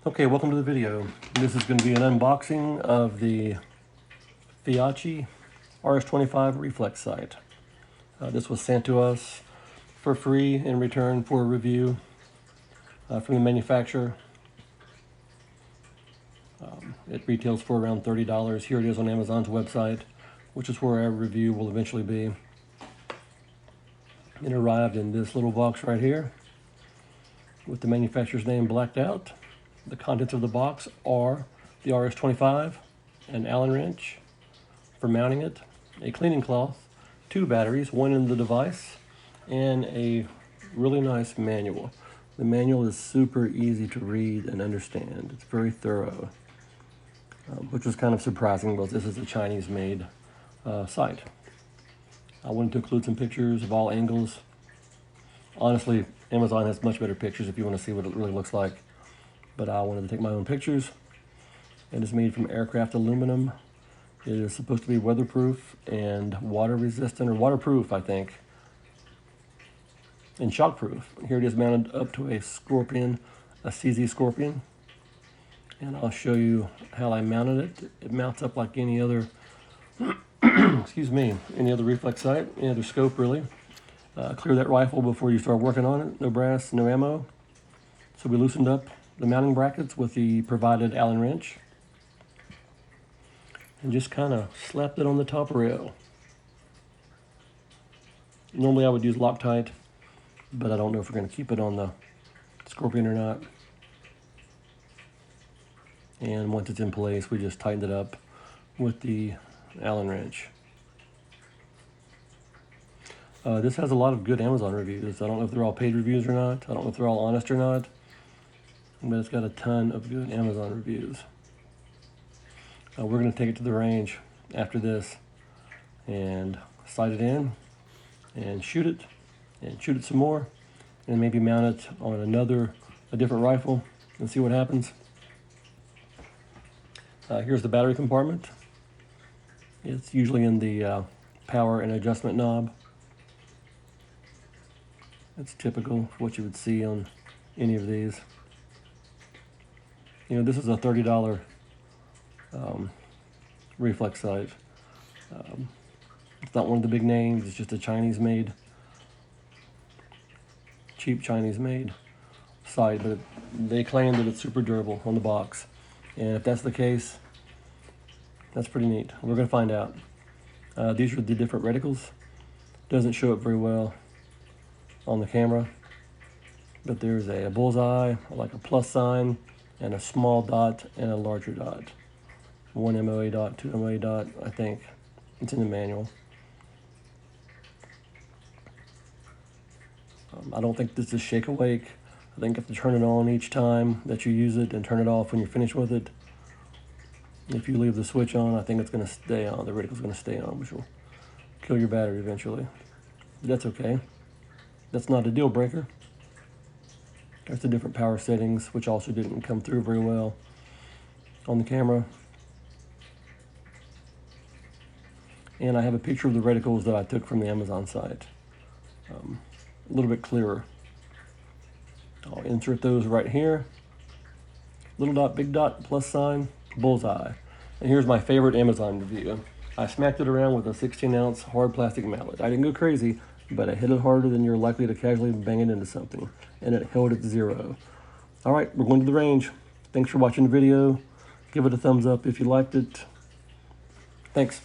Okay, welcome to the video. This is going to be an unboxing of the Feyachi RS-25 reflex sight. This was sent to us for free in return for a review from the manufacturer. It retails for around $30. Here it is on Amazon's website, which is where our review will eventually be. It arrived in this little box right here with the manufacturer's name blacked out. The contents of the box are the RS-25, an Allen wrench for mounting it, a cleaning cloth, 2 batteries, one in the device, and a really nice manual. The manual is super easy to read and understand. It's very thorough, which was kind of surprising because this is a Chinese-made sight. I wanted to include some pictures of all angles. Honestly, Amazon has much better pictures if you want to see what it really looks like. But I wanted to take my own pictures. It is made from aircraft aluminum. It is supposed to be weatherproof and water resistant, or waterproof, I think, and shockproof. Here it is mounted up to a Scorpion, a CZ Scorpion. And I'll show you how I mounted it. It mounts up like any other, excuse me, any other reflex sight, any other scope really. Clear that rifle before you start working on it. No brass, no ammo. So we loosened up the mounting brackets with the provided Allen wrench and just kind of slapped it on the top rail. Normally I would use Loctite, but I don't know if we're going to keep it on the Scorpion or not. And once it's in place, we just tightened it up with the Allen wrench. This has a lot of good Amazon reviews. I don't know if they're all paid reviews or not. I don't know if they're all honest or not. But it's got a ton of good Amazon reviews. We're going to take it to the range after this and sight it in and shoot it some more, and maybe mount it on a different rifle and see what happens. Here's the battery compartment. It's usually in the power and adjustment knob. It's typical for what you would see on any of these. You know, this is a $30 reflex sight. It's not one of the big names. It's just a Chinese-made, cheap Chinese-made sight, but they claim that it's super durable on the box. And if that's the case, that's pretty neat. We're going to find out. These are the different reticles. Doesn't show up very well on the camera, but there's a bullseye, like a plus sign, and a small dot and a larger dot. 1 MOA dot, 2 MOA dot, I think. It's in the manual. I don't think this is shake awake. I think you have to turn it on each time that you use it and turn it off when you're finished with it. If you leave the switch on, I think it's going to stay on. The reticle's going to stay on, which will kill your battery eventually. But that's okay. That's not a deal breaker. There's the different power settings, which also didn't come through very well on the camera. And I have a picture of the reticles that I took from the Amazon site. A little bit clearer. I'll insert those right here. Little dot, big dot, plus sign, bullseye. And here's my favorite Amazon review. I smacked it around with a 16-ounce hard plastic mallet. I didn't go crazy, but I hit it harder than you're likely to casually bang it into something. And it held at 0. All right, we're going to the range. Thanks for watching the video. Give it a thumbs up if you liked it. Thanks.